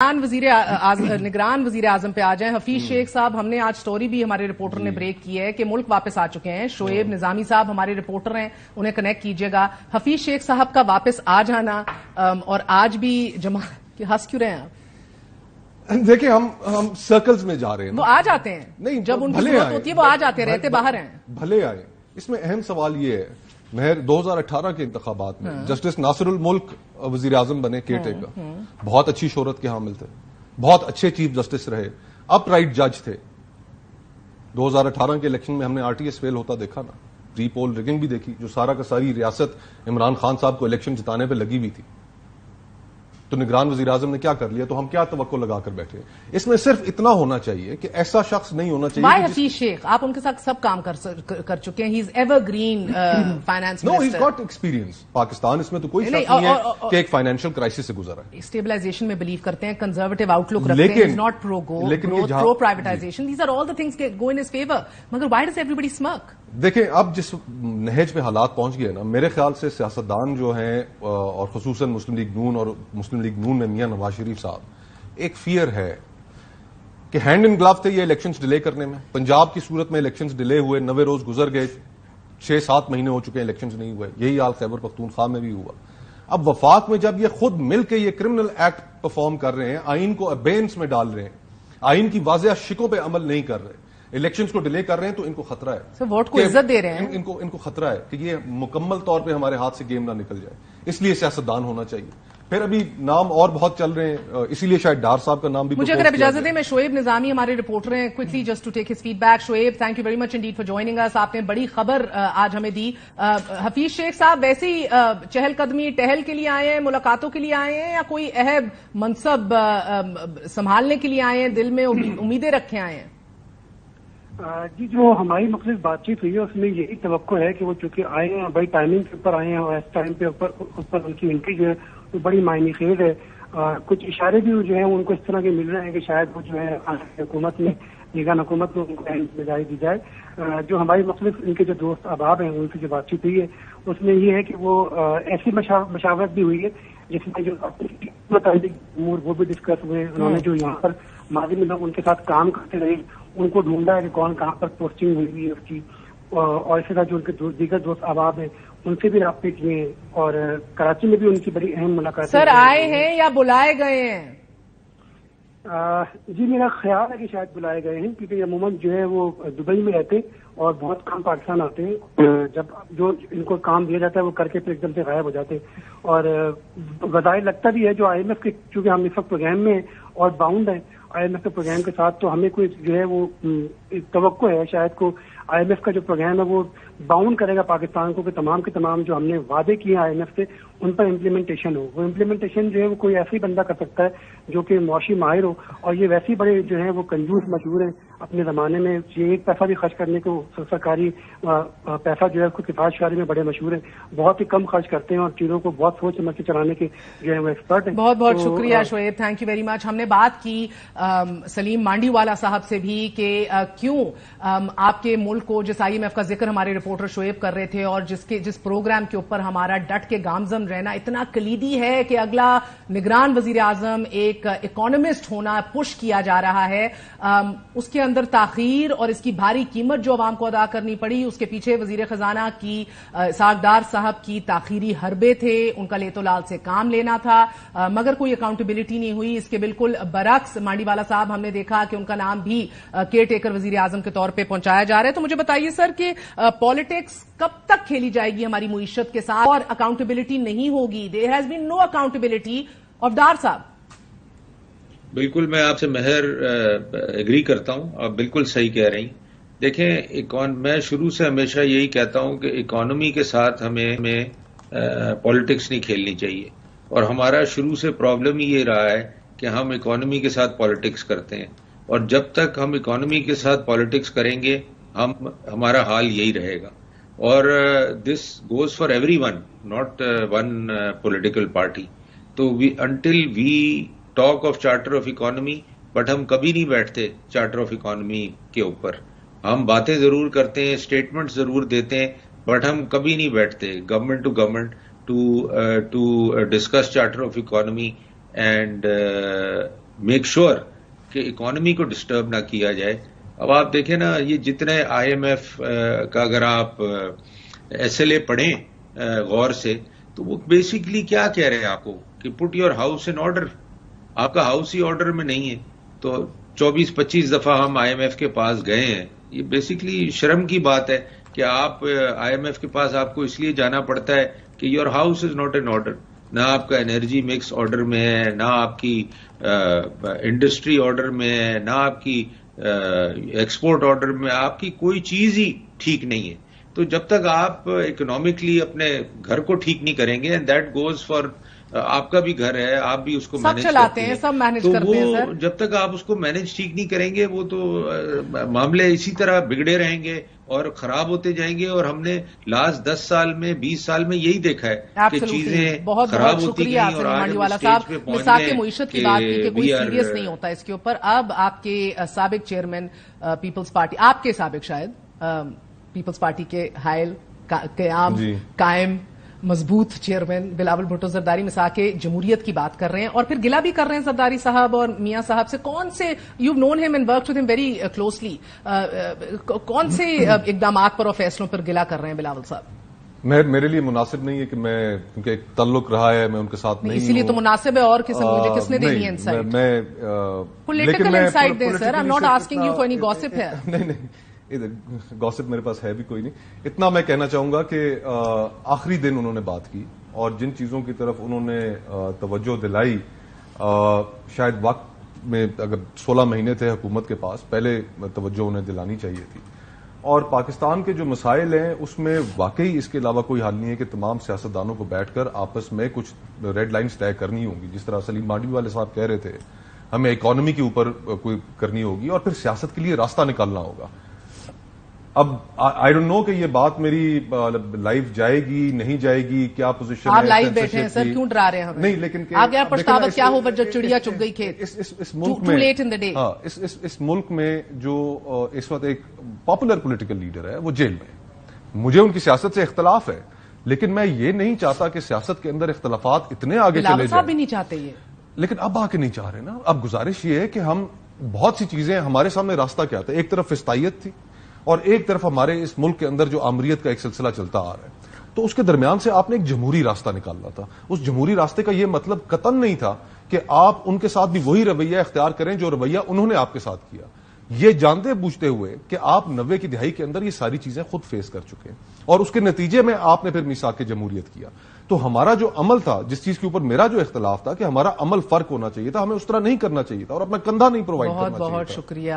نگران وزیر اعظم پہ آ جائیں. حفیظ شیخ صاحب، ہم نے آج سٹوری بھی ہمارے رپورٹر نے بریک کی ہے کہ ملک واپس آ چکے ہیں. شعیب نظامی صاحب ہمارے رپورٹر ہیں، انہیں کنیکٹ کیجئے گا. حفیظ شیخ صاحب کا واپس آ جانا اور آج بھی ہنس کیوں رہے ہیں آپ؟ دیکھیں ہم سرکلز میں جا رہے ہیں. وہ آ جاتے ہیں نہیں، جب ان کی ضرورت ہوتی ہے وہ آ جاتے ہیں، رہتے باہر ہیں. بھلے آئے. اس میں اہم سوال یہ ہے، مہر 2018 کے انتخابات میں جسٹس ناصر الملک وزیر اعظم بنے کیئر ٹیکر، بہت اچھی شہرت کے حامل تھے، بہت اچھے چیف جسٹس رہے، اپ رائٹ جج تھے. 2018 کے الیکشن میں ہم نے آر ٹی ایس فیل ہوتا دیکھا نا، ری پول ریگنگ بھی دیکھی، جو سارا کا ساری ریاست عمران خان صاحب کو الیکشن جتانے پہ لگی ہوئی تھی. تو نگران وزیر اعظم نے کیا کر لیا؟ تو ہم کیا توقع لگا کر بیٹھے؟ اس میں صرف اتنا ہونا چاہیے کہ ایسا شخص نہیں ہونا چاہیے. وائی حفیظ شیخ؟ آپ ان کے ساتھ سب کام کر چکے ہیں. He is evergreen finance minister. No, he is got experience. Pakistan اس میں تو کوئی شک نہیں ہے کہ ایک فائنینشیل کرائسس سے گزرا ہے. اسٹیبلائزیشن میں بلیو کرتے ہیں، کنزرویٹو آؤٹ لک رکھتے ہیں، not pro growth, pro privatisation. These are all the things go in his favour. مگر وائی ڈز ایوری بڈی اسمک؟ دیکھیں اب جس نہج پہ حالات پہنچ گئے نا، میرے خیال سے سیاستدان جو ہیں اور خصوصاً مسلم لیگ نون اور مسلم لیگ نون میں میاں نواز شریف صاحب، ایک فیئر ہے کہ ہینڈ ان گلو تھے یہ الیکشنز ڈیلے کرنے میں. پنجاب کی صورت میں الیکشنز ڈیلے ہوئے، 90 روز گزر گئے، 6-7 مہینے ہو چکے ہیں الیکشنز نہیں ہوئے. یہی حال خیبر پختونخوا میں بھی ہوا. اب وفاق میں جب یہ خود مل کے یہ کرمنل ایکٹ پرفارم کر رہے ہیں، آئین کو ابینس میں ڈال رہے ہیں، آئین کی واضح شکوں پہ عمل نہیں کر رہے، الیکشنز کو ڈیلے کر رہے ہیں، تو ان کو خطرہ ہے. ووٹ کو عزت دے رہے ہیں. ان کو خطرہ ہے کہ یہ مکمل طور پہ ہمارے ہاتھ سے گیم نہ نکل جائے. اس لیے سیاستدان ہونا چاہیے. پھر ابھی نام اور بہت چل رہے ہیں، اسی لیے شاید ڈار صاحب کا نام بھی. مجھے اگر آپ اجازت دیں، میں شعیب نظامی ہمارے رپورٹر ہیں، quickly just to take his feedback. Shoaib, thank you very much indeed for joining us. آپ نے بڑی خبر آج ہمیں دی. حفیظ شیخ صاحب ویسے ہی چہل قدمی ٹہل کے لیے آئے ہیں، ملاقاتوں کے لیے آئے ہیں، یا کوئی اہم منصب سنبھالنے کے لیے آئے ہیں، دل میں امیدیں رکھے آئے ہیں؟ جی، جو ہماری مختلف بات چیت ہوئی ہے اس میں یہی توقع ہے کہ وہ چونکہ آئے ہیں بڑی ٹائمنگ کے اوپر آئے ہیں، اور اس ٹائم پہ اوپر ان کی انٹری جو ہے وہ بڑی معنی خیز ہے. کچھ اشارے بھی جو ہیں ان کو اس طرح کے مل رہے ہیں کہ شاید وہ جو ہے حکومت میں، نگران حکومت میں ان کو ذمہ داری دی جائے. جو ہماری مختلف ان کے جو دوست احباب ہیں ان سے جو بات چیت ہوئی ہے اس میں یہ ہے کہ وہ ایسی مشاورت بھی ہوئی ہے جس میں جو متعلق امور وہ بھی ڈسکس ہوئے. انہوں نے جو یہاں پر ماضی میں لوگ ان کے ساتھ کام کرتے رہے ان کو ڈھونڈا ہے کہ کون کہاں پر پوسٹنگ ہوئی ہے اس کی، اور اسی طرح جو ان کے دیگر دوست احباب ہیں ان سے بھی رابطے کیے ہیں، اور کراچی میں بھی ان کی بڑی اہم ملاقات. سر آئے ہیں یا بلائے گئے ہیں؟ جی، میرا خیال ہے کہ شاید بلائے گئے ہیں، کیونکہ عموماً جو ہے وہ دبئی میں رہتے اور بہت کم پاکستان آتے ہیں. جب جو ان کو کام دیا جاتا ہے وہ کر کے پھر ایک دم سے غائب ہو جاتے ہیں. اور بظاہر لگتا بھی ہے جو آئی ایم ایف کے، چونکہ ہم اس وقت پروگرام میں اور باؤنڈ ہیں آئی ایم ایف کے پروگرام کے ساتھ، تو ہمیں کوئی جو ہے وہ توقع ہے شاید کو آئی ایم ایف کا جو پروگرام ہے وہ باؤنڈ کرے گا پاکستان کو کہ تمام کے تمام جو ہم نے وعدے کیے آئی ایم ایف سے ان پر امپلیمنٹیشن ہو. وہ امپلیمنٹیشن جو ہے وہ کوئی ایسے بندہ کر سکتا ہے جو کہ معاشی ماہر ہو، اور یہ ویسے بڑے جو ہیں وہ کنجوس مشہور ہیں اپنے زمانے میں. یہ ایک پیسہ بھی خرچ کرنے کو، سرکاری پیسہ جو ہے اس کو کفایت شعاری میں بڑے مشہور ہیں، بہت ہی کم خرچ کرتے ہیں اور چیزوں کو بہت سوچ سمجھ کے چلانے کے جو ہے وہ ایکسپرٹ ہیں. بہت بہت شکریہ شعیب، تھینک یو ویری مچ. ہم نے بات کی سلیم مانڈی والا صاحب سے بھی کہ کیوں آپ کے ملک کو، جس آئی ایم ایف کا ذکر ہمارے رپورٹر شعیب کر رہے تھے اور جس پروگرام کے اوپر ہمارا ڈٹ کے گامزن رہنا اتنا کلیدی ہے کہ اگلا نگران وزیر اعظم ایک اکانومسٹ ہونا پش کیا جا رہا ہے، اس کے اندر تاخیر اور اس کی بھاری قیمت جو عوام کو ادا کرنی پڑی، اس کے پیچھے وزیر خزانہ کی اسحاق ڈار صاحب کی تاخیری حربے تھے. ان کا لیتو لال سے کام لینا تھا مگر کوئی اکاؤنٹیبلٹی نہیں ہوئی. اس کے بالکل برعکس مانڈی والا صاحب ہم نے دیکھا کہ ان کا نام بھی کیئر ٹیکر وزیر اعظم کے طور پہ پہنچایا جا رہا ہے. تو مجھے بتائیے سر کہ پالیٹکس کب تک کھیلی جائے گی ہماری معیشت کے ساتھ اور اکاؤنٹیبلٹی نہیں ہوگی؟ There has been no accountability of Dar صاحب. بالکل، میں آپ سے مہر ایگری کرتا ہوں، آپ بالکل صحیح کہہ رہی. دیکھیں، میں شروع سے ہمیشہ یہی کہتا ہوں کہ اکانومی کے ساتھ ہمیں پالیٹکس نہیں کھیلنی چاہیے، اور ہمارا شروع سے پرابلم یہ رہا ہے کہ ہم اکانومی کے ساتھ پالیٹکس کرتے ہیں، اور جب تک ہم اکانومی کے ساتھ پالیٹکس کریں گے ہمارا حال یہی رہے گا. اور this goes for everyone, not one political party. تو until we talk of charter of economy, but ہم کبھی نہیں بیٹھتے چارٹر آف اکانومی کے اوپر. ہم باتیں ضرور کرتے ہیں، اسٹیٹمنٹ ضرور دیتے ہیں، بٹ ہم کبھی نہیں بیٹھتے government to government to discuss charter of economy. And make sure کہ اکانومی کو ڈسٹرب نہ کیا جائے. اب آپ دیکھیں نا یہ جتنے آئی ایم ایف کا اگر آپ ایس ایل اے پڑھیں غور سے تو وہ بیسکلی کیا کہہ رہے ہیں آپ کو کہ put your house in order. آپ کا ہاؤس ہی آرڈر میں نہیں ہے. تو 24-25 دفعہ ہم آئی ایم ایف کے پاس گئے ہیں. یہ بیسکلی شرم کی بات ہے کہ آپ آئی ایم ایف کے پاس آپ کو اس لیے جانا پڑتا ہے کہ your house is not in order. نہ آپ کا انرجی مکس آرڈر میں ہے, نہ آپ کی انڈسٹری آرڈر میں ہے, نہ آپ کی ایکسپورٹ آرڈر میں, آپ کی کوئی چیز ہی ٹھیک نہیں ہے. تو جب تک آپ اکنامکلی اپنے گھر کو ٹھیک نہیں کریں گے, اینڈ دیٹ گوز فار, آپ کا بھی گھر ہے, آپ بھی اس کو مینج چلاتے ہیں, سب مینج کرتے ہیں سر. جب تک آپ اس کو مینج ٹھیک نہیں کریں گے وہ تو معاملے اسی طرح بگڑے رہیں گے اور خراب ہوتے جائیں گے. اور ہم نے لاسٹ 10 سال میں 20 سال میں یہی دیکھا ہے کہ چیزیں بہت خراب بہت ہوتی شکریہ گئیں. اور مانڈی والا صاحب, مساق معیشت کی بات کی کہ کوئی سیریس نہیں ہوتا اس کے اوپر. اب آپ کے سابق چیئرمین پیپلز پارٹی, آپ کے سابق شاید پیپلز پارٹی کے حائل قیام قائم مضبوط چیئرمین بلاول بھٹو زرداری مساق جمہوریت کی بات کر رہے ہیں, اور پھر گلہ بھی کر رہے ہیں زرداری صاحب اور میاں صاحب سے. کون سے, یو نون ہم اینڈ ورکڈ ود ہم ویری کلوزلی, کون سے اقدامات پر اور فیصلوں پر گلہ کر رہے ہیں بلاول صاحب؟ میرے لیے مناسب نہیں ہے کہ میں, کیونکہ ایک تعلق رہا ہے, میں ان کے ساتھ نہیں, اسی لیے تو مناسب ہے. اور مجھے کس نے دینی ہے انسائٹ؟ پولیٹیکل انسائٹ دیں sir. I am not asking you for any gossip ہے. نہیں, گوسپ میرے پاس ہے بھی کوئی نہیں. اتنا میں کہنا چاہوں گا کہ آخری دن انہوں نے بات کی اور جن چیزوں کی طرف انہوں نے توجہ دلائی, شاید وقت میں اگر 16 مہینے تھے حکومت کے پاس, پہلے توجہ انہیں دلانی چاہیے تھی. اور پاکستان کے جو مسائل ہیں اس میں واقعی اس کے علاوہ کوئی حل نہیں ہے کہ تمام سیاستدانوں کو بیٹھ کر آپس میں کچھ ریڈ لائنز طے کرنی ہوں گی. جس طرح سلیم مانڈی والے صاحب کہہ رہے تھے, ہمیں اکانومی کے اوپر کوئی کرنی ہوگی اور پھر سیاست کے لیے راستہ نکالنا ہوگا. اب آئی ڈونٹ نو کہ یہ بات میری لائیو جائے گی نہیں جائے گی, کیا پوزیشن ہے. آپ لائیو بیٹھے ہیں سر, کیوں ڈرا رہے ہیں ہمیں؟ نہیں, لیکن آگے پچھتاوت کیا ہو جب چڑیا چگ گئی کھیت. اس ملک میں لیٹ ان دی ڈے. ہاں, اس ملک میں جو اس وقت ایک پاپولر پولیٹیکل لیڈر ہے وہ جیل میں. مجھے ان کی سیاست سے اختلاف ہے, لیکن میں یہ نہیں چاہتا کہ سیاست کے اندر اختلافات اتنے آگے چلے جائیں. بھی نہیں چاہتے یہ, لیکن اب آ کے نہیں چاہ رہے نا. اب گزارش یہ ہے کہ ہم بہت سی چیزیں, ہمارے سامنے راستہ کیا تھا. ایک طرف فسطائیت تھی اور ایک طرف ہمارے اس ملک کے اندر جو آمریت کا ایک سلسلہ چلتا آ رہا ہے. تو اس کے درمیان سے آپ نے ایک جمہوری راستہ نکالنا تھا. اس جمہوری راستے کا یہ مطلب قطعاً نہیں تھا کہ آپ ان کے ساتھ بھی وہی رویہ اختیار کریں جو رویہ انہوں نے آپ کے ساتھ کیا, یہ جانتے بوجھتے ہوئے کہ آپ 90 کی دہائی کے اندر یہ ساری چیزیں خود فیس کر چکے ہیں اور اس کے نتیجے میں آپ نے پھر میثاق جمہوریت کیا. تو ہمارا جو عمل تھا, جس چیز کے اوپر میرا جو اختلاف تھا کہ ہمارا عمل فرق ہونا چاہیے تھا, ہمیں اس طرح نہیں کرنا چاہیے تھا اور اپنا کندھا نہیں پرووائڈ کرنا چاہیے تھا. بہت بہت شکریہ.